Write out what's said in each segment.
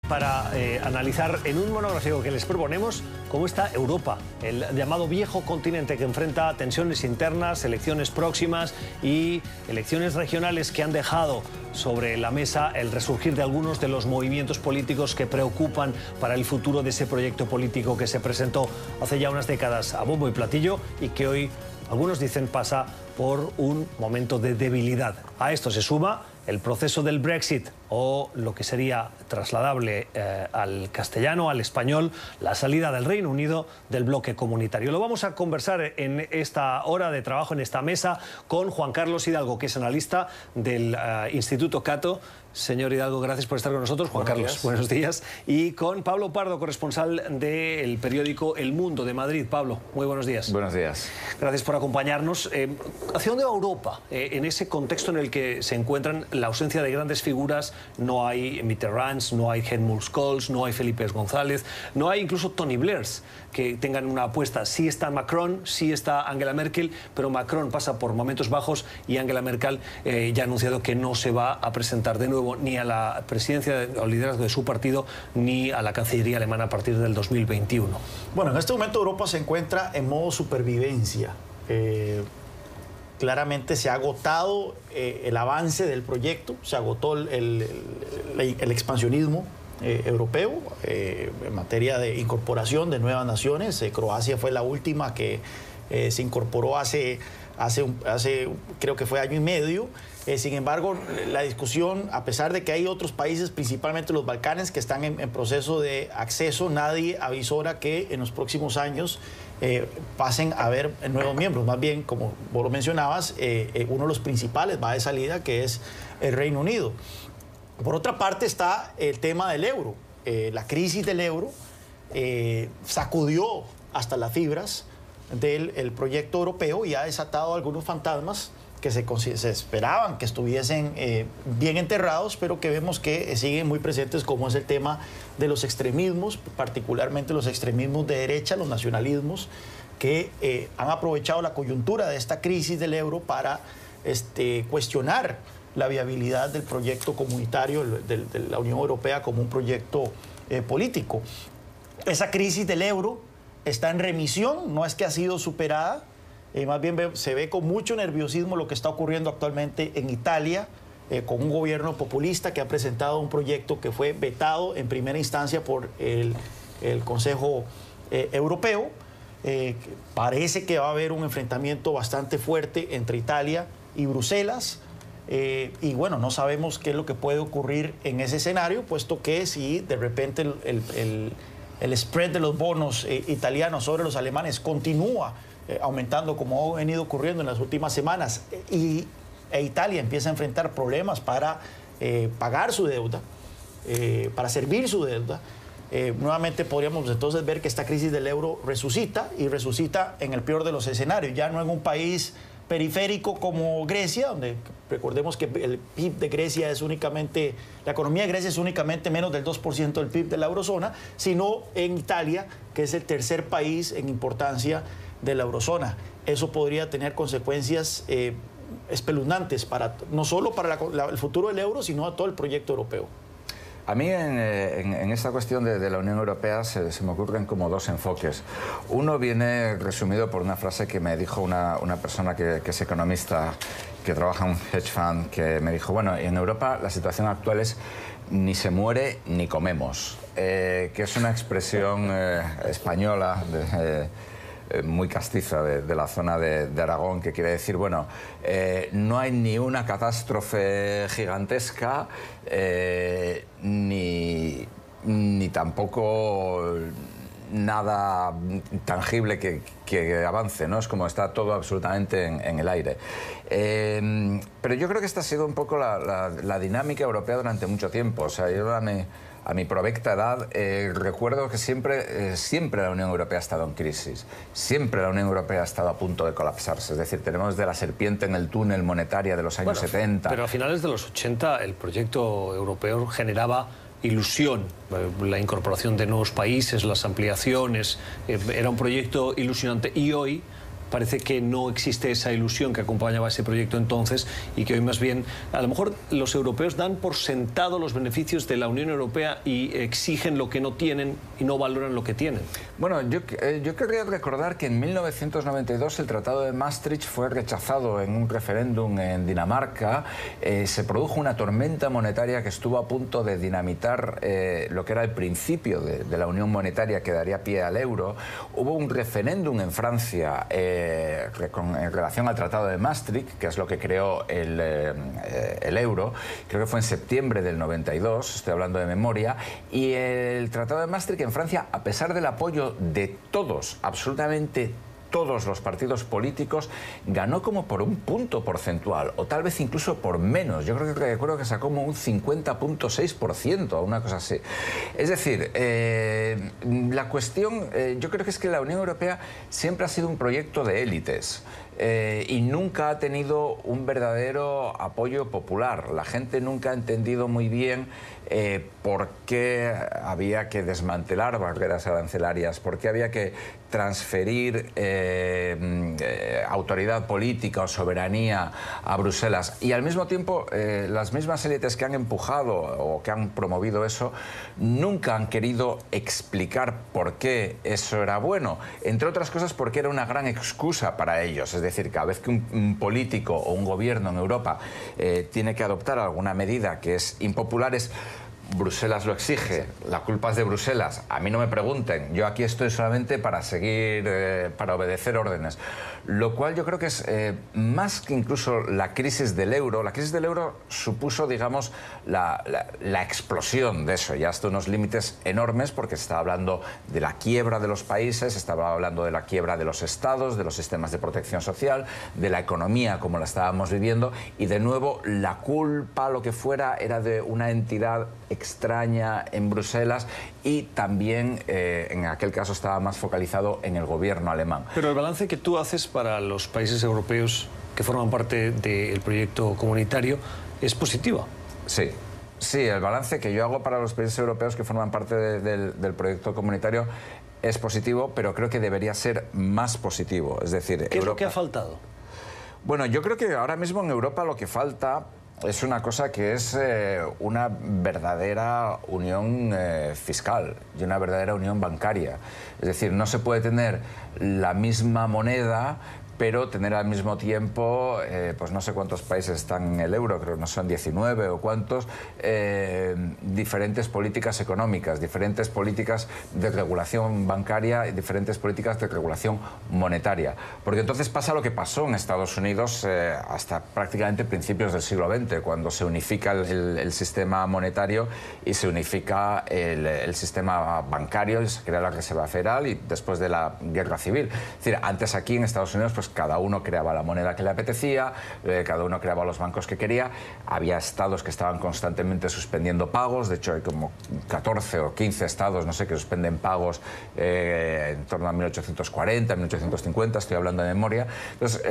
para analizar en un monográfico que les proponemos cómo está Europa, el llamado viejo continente que enfrenta tensiones internas, elecciones próximas y elecciones regionales que han dejado sobre la mesa el resurgir de algunos de los movimientos políticos que preocupan para el futuro de ese proyecto político que se presentó hace ya unas décadas a bombo y platillo y que hoy algunos dicen pasa por un momento de debilidad. A esto se suma el proceso del Brexit o lo que sería trasladable al castellano, al español, la salida del Reino Unido del bloque comunitario. Lo vamos a conversar en esta hora de trabajo, en esta mesa, con Juan Carlos Hidalgo, que es analista del Instituto Cato. Señor Hidalgo, gracias por estar con nosotros. Juan Carlos, buenos días. Y con Pablo Pardo, corresponsal del periódico El Mundo de Madrid. Pablo, muy buenos días. Buenos días. Gracias por acompañarnos. ¿Hacia dónde va Europa en ese contexto en el que se encuentran la ausencia de grandes figuras? No hay Mitterrand, no hay Helmut Kohl, no hay Felipe González, no hay incluso Tony Blair que tengan una apuesta. Sí está Macron, sí está Angela Merkel, pero Macron pasa por momentos bajos y Angela Merkel ya ha anunciado que no se va a presentar de nuevo ni a la presidencia o liderazgo de su partido ni a la Cancillería alemana a partir del 2021. Bueno, en este momento Europa se encuentra en modo supervivencia. Claramente se ha agotado el avance del proyecto, se agotó el expansionismo europeo en materia de incorporación de nuevas naciones. Croacia fue la última que se incorporó hace creo que fue año y medio. Sin embargo, la discusión, a pesar de que hay otros países, principalmente los Balcanes, que están en proceso de acceso, nadie avisora que en los próximos años pasen a haber nuevos miembros. Más bien, como vos lo mencionabas, uno de los principales va de salida, que es el Reino Unido. Por otra parte está el tema del euro. La crisis del euro sacudió hasta las fibras del proyecto europeo y ha desatado algunos fantasmas que se esperaban que estuviesen bien enterrados, pero que vemos que siguen muy presentes, como es el tema de los extremismos, particularmente los extremismos de derecha, los nacionalismos, que han aprovechado la coyuntura de esta crisis del euro para cuestionar la viabilidad del proyecto comunitario de la Unión Europea como un proyecto político. Esa crisis del euro está en remisión, no es que ha sido superada. Más bien se ve con mucho nerviosismo lo que está ocurriendo actualmente en Italia, con un gobierno populista que ha presentado un proyecto que fue vetado en primera instancia por el Consejo Europeo. Parece que va a haber un enfrentamiento bastante fuerte entre Italia y Bruselas. Y bueno, no sabemos qué es lo que puede ocurrir en ese escenario, puesto que si de repente el spread de los bonos italianos sobre los alemanes continúa aumentando como ha venido ocurriendo en las últimas semanas e Italia empieza a enfrentar problemas para pagar su deuda, para servir su deuda, nuevamente podríamos entonces ver que esta crisis del euro resucita y resucita en el peor de los escenarios, ya no en un país periférico como Grecia, donde recordemos que el PIB de Grecia es únicamente, la economía de Grecia es únicamente menos del 2% del PIB de la eurozona, sino en Italia, que es el tercer país en importancia de la eurozona. Eso podría tener consecuencias espeluznantes no solo para el futuro del euro, sino a todo el proyecto europeo. A mí en esta cuestión de la Unión Europea se me ocurren como dos enfoques. Uno viene resumido por una frase que me dijo una persona que es economista, que trabaja en un hedge fund, que me dijo, bueno, en Europa la situación actual es ni se muere ni comemos, que es una expresión española muy castiza de la zona de Aragón, que quiere decir, bueno, no hay ni una catástrofe gigantesca, ni tampoco nada tangible que avance, ¿no? Es como está todo absolutamente en el aire. Pero yo creo que esta ha sido un poco la dinámica europea durante mucho tiempo. O sea, yo a mi provecta edad recuerdo que siempre la Unión Europea ha estado en crisis. Siempre la Unión Europea ha estado a punto de colapsarse. Es decir, tenemos de la serpiente en el túnel monetaria de los años 70. Pero a finales de los 80 el proyecto europeo generaba ilusión, la incorporación de nuevos países, las ampliaciones, era un proyecto ilusionante y hoy parece que no existe esa ilusión que acompañaba ese proyecto entonces y que hoy más bien, a lo mejor los europeos dan por sentado los beneficios de la Unión Europea y exigen lo que no tienen y no valoran lo que tienen. Bueno, yo querría recordar que en 1992 el Tratado de Maastricht fue rechazado en un referéndum en Dinamarca. Se produjo una tormenta monetaria que estuvo a punto de dinamitar lo que era el principio de la Unión Monetaria que daría pie al euro. Hubo un referéndum en Francia en relación al Tratado de Maastricht, que es lo que creó el euro. Creo que fue en septiembre del 92, estoy hablando de memoria. Y el Tratado de Maastricht en Francia, a pesar del apoyo de todos, absolutamente todos los partidos políticos, ganó como por un punto porcentual, o tal vez incluso por menos. Yo creo que recuerdo que sacó como un 50,6%, una cosa así. Es decir, la cuestión, yo creo que es que la Unión Europea siempre ha sido un proyecto de élites. Y nunca ha tenido un verdadero apoyo popular. La gente nunca ha entendido muy bien por qué había que desmantelar barreras arancelarias, por qué había que transferir autoridad política o soberanía a Bruselas. Y al mismo tiempo, las mismas élites que han empujado o que han promovido eso nunca han querido explicar por qué eso era bueno. Entre otras cosas porque era una gran excusa para ellos. Es decir, cada vez que un político o un gobierno en Europa tiene que adoptar alguna medida que es impopular, Bruselas lo exige, la culpa es de Bruselas, a mí no me pregunten, yo aquí estoy solamente para seguir, para obedecer órdenes. Lo cual yo creo que es más que incluso la crisis del euro supuso, digamos, la explosión de eso, ya hasta unos límites enormes, porque se estaba hablando de la quiebra de los países, se estaba hablando de la quiebra de los estados, de los sistemas de protección social, de la economía como la estábamos viviendo, y de nuevo la culpa, lo que fuera, era de una entidad extraña en Bruselas, y también en aquel caso estaba más focalizado en el gobierno alemán. Pero el balance que tú haces para los países europeos que forman parte del proyecto comunitario es positivo. Sí. Sí, el balance que yo hago para los países europeos que forman parte del proyecto comunitario es positivo, pero creo que debería ser más positivo. Es decir, ¿qué es lo que ha faltado? Bueno, yo creo que ahora mismo en Europa lo que falta es una cosa que es una verdadera unión fiscal y una verdadera unión bancaria. Es decir, no se puede tener la misma moneda, pero tener al mismo tiempo, pues no sé cuántos países están en el euro, creo que no son 19 o cuántos, diferentes políticas económicas, diferentes políticas de regulación bancaria y diferentes políticas de regulación monetaria. Porque entonces pasa lo que pasó en Estados Unidos hasta prácticamente principios del siglo XX, cuando se unifica el sistema monetario y se unifica el sistema bancario y se crea la Reserva Federal, y después de la Guerra Civil. Es decir, antes aquí en Estados Unidos, pues cada uno creaba la moneda que le apetecía, cada uno creaba los bancos que quería, había estados que estaban constantemente suspendiendo pagos, de hecho hay como 14 o 15 estados, no sé, que suspenden pagos en torno a 1840, 1850, estoy hablando de memoria. Entonces,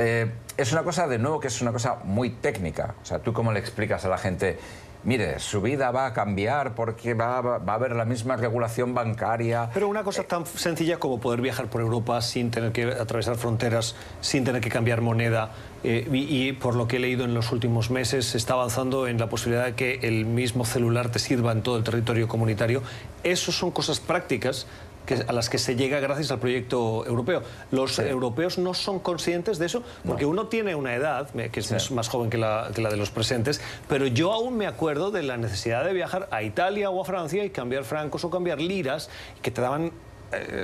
es una cosa, de nuevo, que es una cosa muy técnica. O sea, ¿tú cómo le explicas a la gente? Mire, su vida va a cambiar porque va a haber la misma regulación bancaria. Pero una cosa tan sencilla como poder viajar por Europa sin tener que atravesar fronteras, sin tener que cambiar moneda. Y por lo que he leído en los últimos meses, se está avanzando en la posibilidad de que el mismo celular te sirva en todo el territorio comunitario. Eso son cosas prácticas a las que se llega gracias al proyecto europeo. Los europeos no son conscientes de eso, porque uno tiene una edad, que es más joven que la de los presentes, pero yo aún me acuerdo de la necesidad de viajar a Italia o a Francia y cambiar francos o cambiar liras, que te daban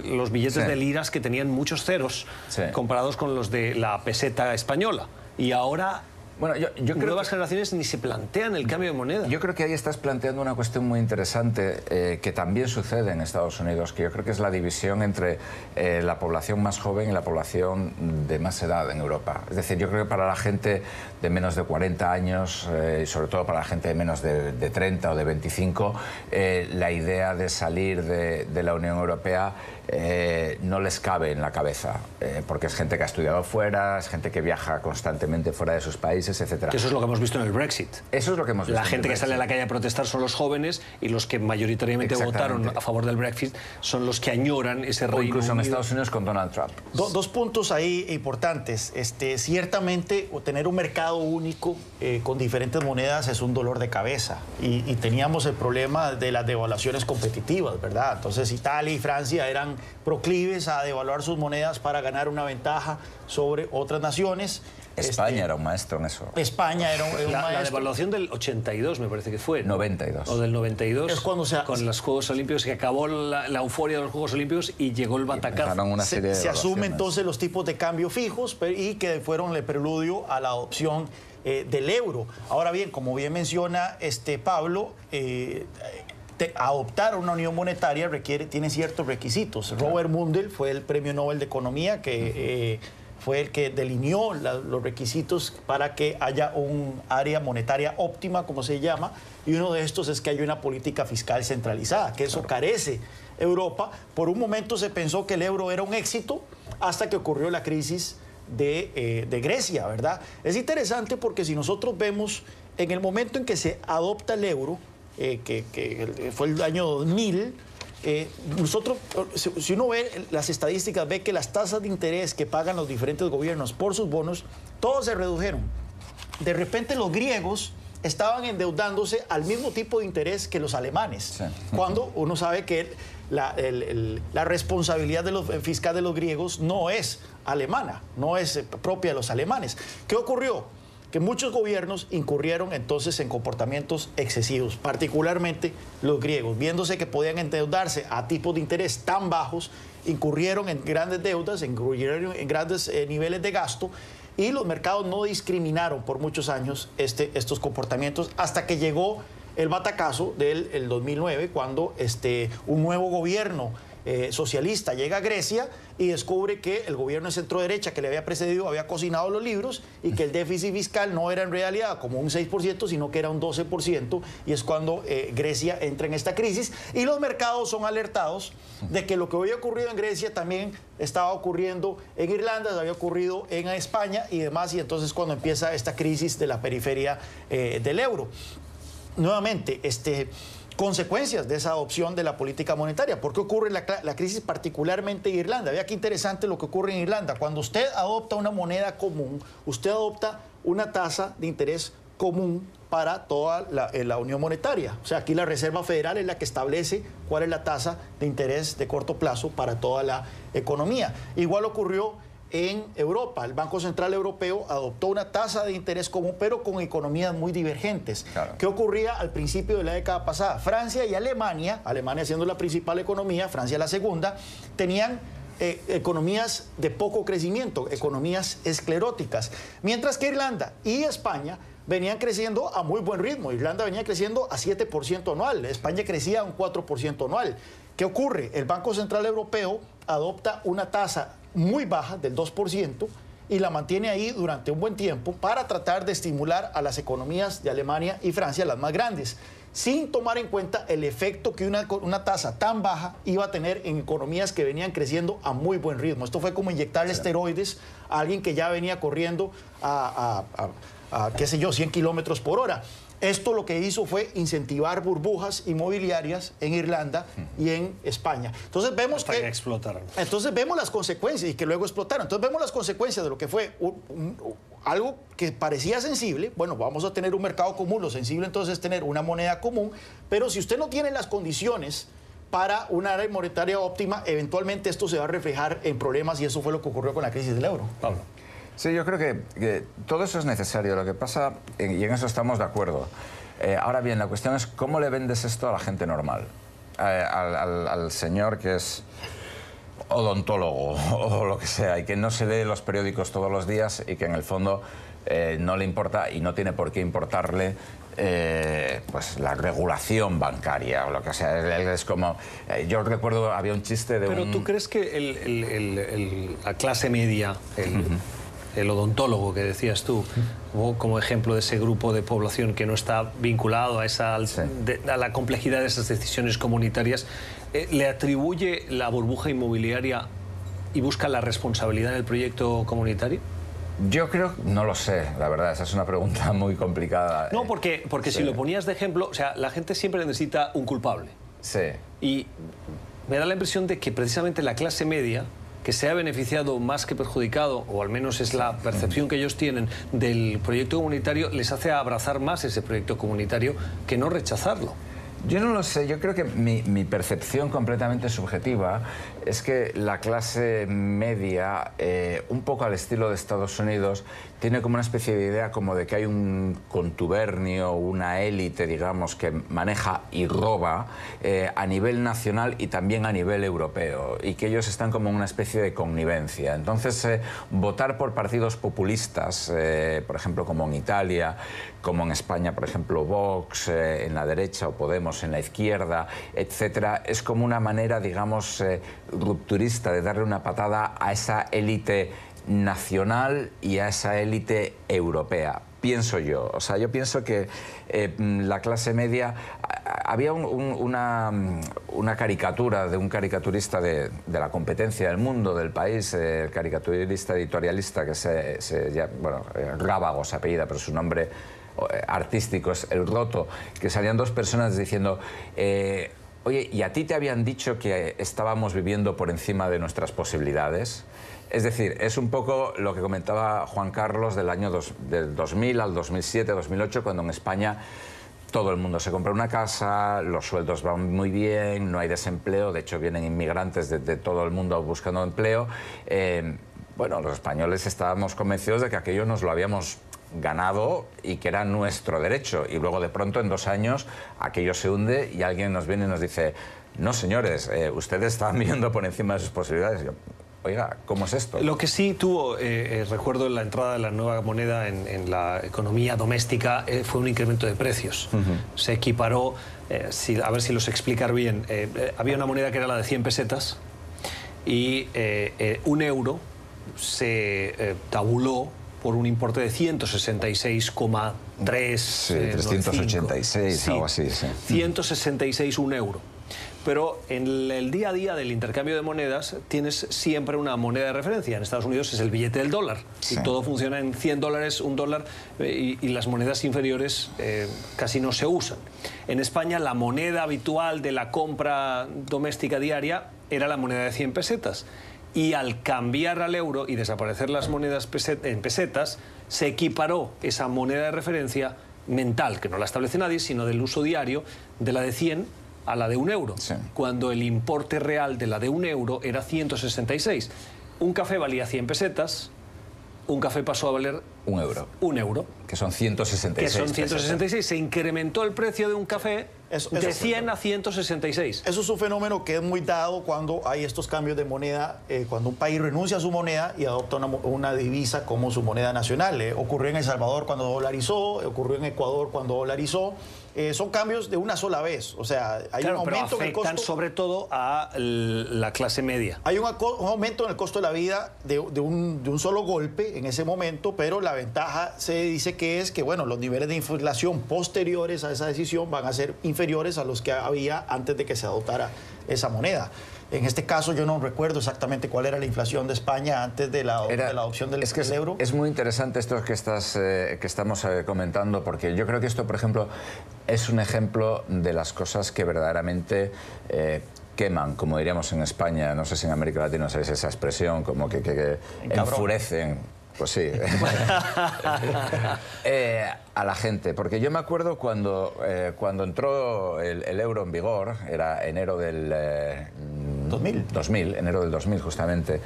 los billetes de liras que tenían muchos ceros comparados con los de la peseta española. Y ahora Bueno, yo creo nuevas generaciones ni se plantean el cambio de moneda. Yo creo que ahí estás planteando una cuestión muy interesante que también sucede en Estados Unidos, que yo creo que es la división entre la población más joven y la población de más edad en Europa. Es decir, yo creo que para la gente de menos de 40 años y sobre todo para la gente de menos de 30 o de 25, la idea de salir de la Unión Europea no les cabe en la cabeza, porque es gente que ha estudiado fuera, es gente que viaja constantemente fuera de sus países. países, etc. Que eso es lo que hemos visto en el Brexit. Eso es lo que hemos visto. La gente que sale a la calle a protestar son los jóvenes y los que mayoritariamente votaron a favor del Brexit son los que añoran ese Reino Unido. Incluso en Estados Unidos con Donald Trump. Dos puntos ahí importantes. Ciertamente, tener un mercado único con diferentes monedas es un dolor de cabeza. Y teníamos el problema de las devaluaciones competitivas, ¿verdad? Entonces, Italia y Francia eran proclives a devaluar sus monedas para ganar una ventaja sobre otras naciones. España era un maestro en eso. España era un maestro. La devaluación del 82 me parece que fue, ¿no? 92. O del 92. Es cuando con los Juegos Olímpicos, que acabó la euforia de los Juegos Olímpicos y llegó el batacazo. Se asumen entonces los tipos de cambio fijos y que fueron el preludio a la adopción del euro. Ahora bien, como bien menciona Pablo, adoptar una unión monetaria tiene ciertos requisitos. Claro. Robert Mundell fue el premio Nobel de Economía que fue el que delineó los requisitos para que haya un área monetaria óptima, como se llama, y uno de estos es que haya una política fiscal centralizada, que eso carece Europa. Por un momento se pensó que el euro era un éxito hasta que ocurrió la crisis de Grecia, ¿verdad? Es interesante porque si nosotros vemos en el momento en que se adopta el euro, que fue el año 2000, nosotros, si uno ve las estadísticas, ve que las tasas de interés que pagan los diferentes gobiernos por sus bonos, todos se redujeron. De repente los griegos estaban endeudándose al mismo tipo de interés que los alemanes, sí. Cuando uno sabe que la responsabilidad fiscal de los griegos no es alemana, no es propia de los alemanes. ¿Qué ocurrió? Que muchos gobiernos incurrieron entonces en comportamientos excesivos, particularmente los griegos, viéndose que podían endeudarse a tipos de interés tan bajos, incurrieron en grandes deudas, incurrieron en grandes niveles de gasto, y los mercados no discriminaron por muchos años estos comportamientos hasta que llegó el batacazo del 2009, cuando un nuevo gobierno socialista llega a Grecia y descubre que el gobierno de centro derecha que le había precedido había cocinado los libros y que el déficit fiscal no era en realidad como un 6%, sino que era un 12%, y es cuando Grecia entra en esta crisis y los mercados son alertados de que lo que había ocurrido en Grecia también estaba ocurriendo en Irlanda, había ocurrido en España y demás, y entonces cuando empieza esta crisis de la periferia del euro. Nuevamente, consecuencias de esa adopción de la política monetaria. ¿Por qué ocurre la crisis particularmente en Irlanda? Vea qué interesante lo que ocurre en Irlanda. Cuando usted adopta una moneda común, usted adopta una tasa de interés común para toda la unión monetaria. O sea, aquí la Reserva Federal es la que establece cuál es la tasa de interés de corto plazo para toda la economía. Igual ocurrió en Europa. El Banco Central Europeo adoptó una tasa de interés común, pero con economías muy divergentes. Claro. ¿Qué ocurría al principio de la década pasada? Francia y Alemania, Alemania siendo la principal economía, Francia la segunda, tenían economías de poco crecimiento, economías escleróticas, mientras que Irlanda y España venían creciendo a muy buen ritmo. Irlanda venía creciendo a 7% anual, España crecía a un 4% anual. ¿Qué ocurre? El Banco Central Europeo adopta una tasa muy baja del 2% y la mantiene ahí durante un buen tiempo para tratar de estimular a las economías de Alemania y Francia, las más grandes, sin tomar en cuenta el efecto que una tasa tan baja iba a tener en economías que venían creciendo a muy buen ritmo. Esto fue como inyectarle esteroides a alguien que ya venía corriendo a qué sé yo, 100 kilómetros por hora. Esto lo que hizo fue incentivar burbujas inmobiliarias en Irlanda y en España. Entonces vemos hasta que explotaron. Entonces vemos las consecuencias y que luego explotaron. Entonces vemos las consecuencias de lo que fue algo que parecía sensible. Bueno, vamos a tener un mercado común. Lo sensible entonces es tener una moneda común. Pero si usted no tiene las condiciones para una área monetaria óptima, eventualmente esto se va a reflejar en problemas, y eso fue lo que ocurrió con la crisis del euro. Pablo. Sí, yo creo que todo eso es necesario. Lo que pasa, y en eso estamos de acuerdo. Ahora bien, la cuestión es cómo le vendes esto a la gente normal. Al señor que es odontólogo o lo que sea, y que no se lee los periódicos todos los días y que en el fondo no le importa y no tiene por qué importarle pues la regulación bancaria o lo que sea. Es como, yo recuerdo, había un chiste de Pero ¿tú crees que la clase media, el odontólogo que decías tú, como ejemplo de ese grupo de población que no está vinculado a la complejidad de esas decisiones comunitarias, le atribuye la burbuja inmobiliaria y busca la responsabilidad en el proyecto comunitario? Yo creo, no lo sé, la verdad, esa es una pregunta muy complicada. No, porque sí. Si lo ponías de ejemplo, o sea, la gente siempre necesita un culpable. Sí. Y me da la impresión de que precisamente la clase media, que se ha beneficiado más que perjudicado, o al menos es la percepción que ellos tienen del proyecto comunitario, les hace abrazar más ese proyecto comunitario que no rechazarlo. Yo no lo sé, yo creo que mi percepción completamente subjetiva es que la clase media, un poco al estilo de Estados Unidos, tiene como una especie de idea como de que hay un contubernio, una élite, digamos, que maneja y roba a nivel nacional y también a nivel europeo, y que ellos están como en una especie de connivencia. Entonces, votar por partidos populistas, por ejemplo, como en Italia, como en España, por ejemplo, Vox en la derecha o Podemos en la izquierda, etcétera, es como una manera, digamos, rupturista de darle una patada a esa élite nacional y a esa élite europea. Pienso yo. O sea, yo pienso que la clase media... Había una caricatura de un caricaturista de la competencia del mundo, del país, el caricaturista editorialista que bueno, Rábago se apellida, pero su nombre artístico es El Roto, que salían dos personas diciendo... Oye, ¿y a ti te habían dicho que estábamos viviendo por encima de nuestras posibilidades? Es decir, es un poco lo que comentaba Juan Carlos del año del 2000 al 2007, 2008, cuando en España todo el mundo se compra una casa, los sueldos van muy bien, no hay desempleo, de hecho vienen inmigrantes de todo el mundo buscando empleo. Bueno, los españoles estábamos convencidos de que aquello nos lo habíamos ganado y que era nuestro derecho, y luego de pronto en 2 años aquello se hunde y alguien nos viene y nos dice: no señores, ustedes están viviendo por encima de sus posibilidades. Y yo, oiga, ¿cómo es esto? Lo que sí tuvo, recuerdo en la entrada de la nueva moneda en la economía doméstica, fue un incremento de precios. Se equiparó, a ver si los explicar bien, había una moneda que era la de 100 pesetas y 1 euro se tabuló por un importe de 166,3... Sí, 386, sí, algo así, sí. 166 1 euro. Pero en el día a día del intercambio de monedas tienes siempre una moneda de referencia. En Estados Unidos es el billete del dólar. Sí. Y todo funciona en $100, $1, y las monedas inferiores casi no se usan. En España la moneda habitual de la compra doméstica diaria era la moneda de 100 pesetas. Y al cambiar al euro y desaparecer las monedas en pesetas, se equiparó esa moneda de referencia mental, que no la establece nadie, sino del uso diario, de la de 100 a la de 1 euro, sí, cuando el importe real de la de 1 euro era 166. Un café valía 100 pesetas, un café pasó a valer 1 euro. 1 euro. Que son 166. Que son 166. Se incrementó el precio de un café de 100 a 166. Eso es un fenómeno que es muy dado cuando hay estos cambios de moneda, cuando un país renuncia a su moneda y adopta una divisa como su moneda nacional. Ocurrió en El Salvador cuando dolarizó, ocurrió en Ecuador cuando dolarizó. Son cambios de una sola vez. O sea, hay claro, un aumento en el costo, sobre todo a la clase media. Hay un aumento en el costo de la vida de un solo golpe en ese momento, pero la ventaja se dice que es que, bueno, los niveles de inflación posteriores a esa decisión van a ser inferiores a los que había antes de que se adoptara esa moneda. En este caso yo no recuerdo exactamente cuál era la inflación de España antes de la adopción del euro. Es muy interesante esto que estamos comentando, porque yo creo que esto, por ejemplo, es un ejemplo de las cosas que verdaderamente queman, como diríamos en España. No sé si en América Latina sabéis esa expresión, como que enfurecen. Pues sí. A la gente, porque yo me acuerdo cuando entró el euro en vigor, era enero del 2000, enero del 2000 justamente,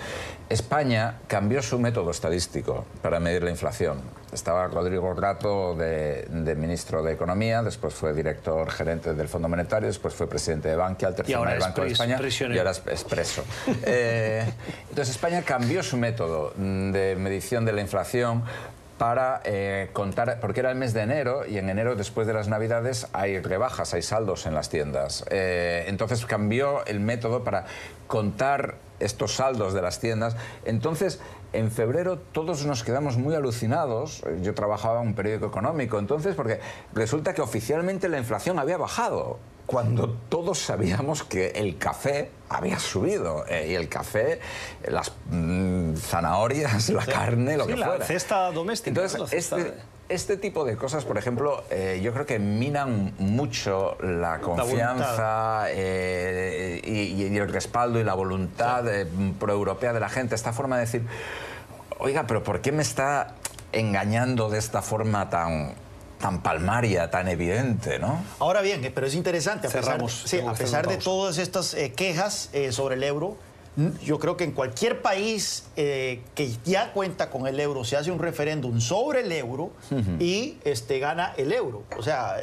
España cambió su método estadístico para medir la inflación. Estaba Rodrigo Rato de ministro de Economía, después fue director gerente del Fondo Monetario, después fue presidente de Bankia, al tercer del Banco de España, y ahora es preso. Entonces España cambió su método de medición de la inflación para contar, porque era el mes de enero, y en enero, después de las Navidades, hay rebajas, hay saldos en las tiendas. Entonces cambió el método para contar estos saldos de las tiendas. Entonces, en febrero todos nos quedamos muy alucinados. Yo trabajaba en un periódico económico, entonces, porque resulta que oficialmente la inflación había bajado. cuando todos sabíamos que el café había subido, y el café, las zanahorias, la carne, lo que fuera. La cesta doméstica. Entonces, este tipo de cosas, por ejemplo, yo creo que minan mucho la confianza y el respaldo y la voluntad proeuropea de la gente. Esta forma de decir, oiga, pero ¿por qué me está engañando de esta forma tan palmaria, tan evidente, ¿no? Ahora bien, pero es interesante, a pesar de todas estas quejas sobre el euro, yo creo que en cualquier país que ya cuenta con el euro, se hace un referéndum sobre el euro y gana el euro. O sea,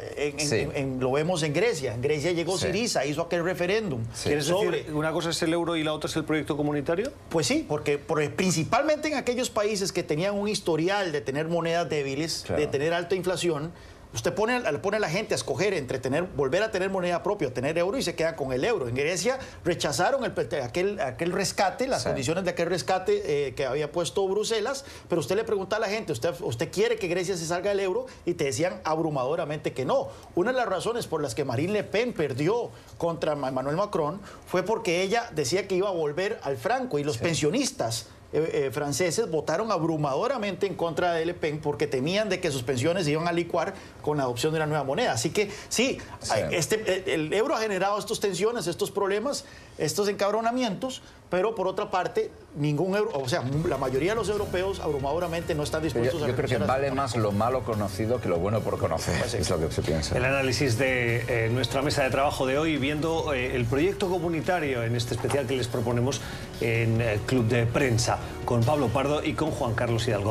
lo vemos en Grecia. En Grecia llegó Syriza, hizo aquel referéndum. ¿Quieres decir, una cosa es el euro y la otra es el proyecto comunitario? Pues sí, porque principalmente en aquellos países que tenían un historial de tener monedas débiles, de tener alta inflación, usted pone a la gente a escoger entre volver a tener moneda propia o tener euro y se queda con el euro. En Grecia rechazaron aquel rescate, las condiciones de aquel rescate que había puesto Bruselas, pero usted le pregunta a la gente, ¿usted quiere que Grecia se salga del euro? Y te decían abrumadoramente que no. Una de las razones por las que Marine Le Pen perdió contra Emmanuel Macron fue porque ella decía que iba a volver al franco y los pensionistas franceses votaron abrumadoramente en contra de Le Pen porque temían de que sus pensiones se iban a licuar con la adopción de una nueva moneda. Así que sí. El euro ha generado estas tensiones, estos problemas, estos encabronamientos, pero por otra parte, la mayoría de los europeos abrumadoramente no están dispuestos a... Yo creo que vale más lo malo conocido que lo bueno por conocer, es lo que se piensa. El análisis de nuestra mesa de trabajo de hoy, viendo el proyecto comunitario en este especial que les proponemos en Club de Prensa, con Pablo Pardo y con Juan Carlos Hidalgo.